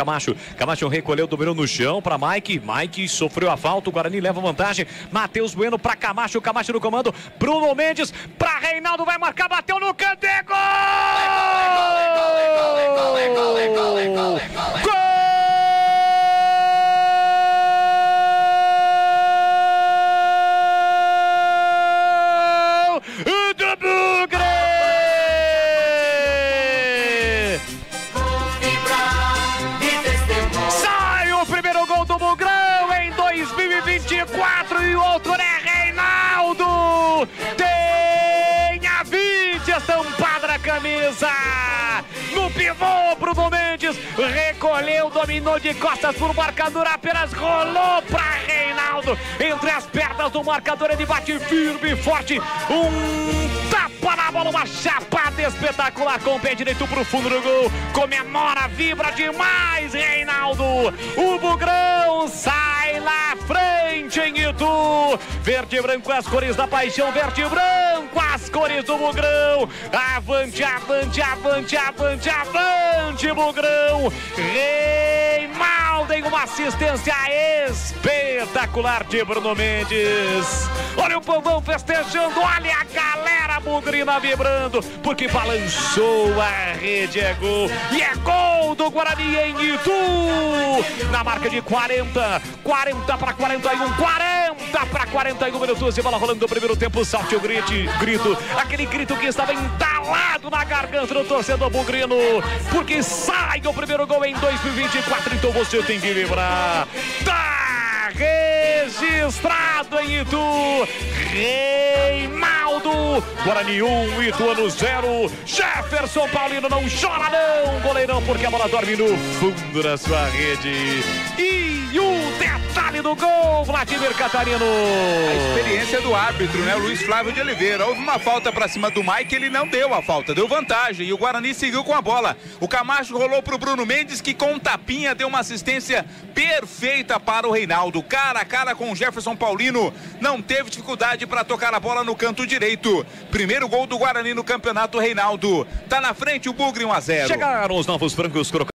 Camacho. Camacho recolheu, dominou no chão para Mike. Mike sofreu a falta, o Guarani leva vantagem. Matheus Bueno para Camacho, Camacho no comando. Bruno Mendes para Reinaldo, vai marcar, bateu no canto, é gol! Gol! Do Bugre! Sai o primeiro gol do Bugrão em 2024 e o outro é Reinaldo! Tem a 20 estampada na camisa! No pivô, Bruno Mendes recolheu, dominou de costas pro marcador, apenas rolou para Reinaldo. Entre as pernas do marcador, ele bate firme e forte. Um tapa na bola, uma chapada espetacular com o pé direito pro fundo do gol. Comemora, vibra demais, Reinaldo. O Bugrão sai na frente em Itu. Verde e branco, as cores da paixão. Verde e branco, as cores do Bugrão. Avante, avante, avante, avante, avante, Bugrão. Reinaldo em uma assistência espetacular de Bruno Mendes. Olha o povão festejando, olha a galera bugrina vibrando, porque balançou a rede, é gol. E é gol do Guarani em Itu. Na marca de 40 para 41, 40 para 41 minutos de bola rolando no primeiro tempo. Salte o grito, aquele grito que estava entalado na garganta do torcedor bugrino, porque sai o primeiro gol em 2024, então você tem que vibrar. Tá registrado em Itu. Reinaldo, Guarani 1, Ituano 0. Jefferson Paulino não chora não, goleirão, porque a bola dorme no fundo da sua rede. E o detalhe do gol, Vladimir Catarino. A experiência do árbitro, né, Luiz Flávio de Oliveira. Houve uma falta para cima do Mike, ele não deu a falta, deu vantagem e o Guarani seguiu com a bola. O Camacho rolou pro Bruno Mendes, que com um tapinha deu uma assistência perfeita para o Reinaldo. Cara a cara com o Jefferson Paulino, não teve dificuldade para tocar a bola no canto direito. Primeiro gol do Guarani no campeonato, Reinaldo. Tá na frente o Bugre, 1-0. Chegaram os novos francos crocantes.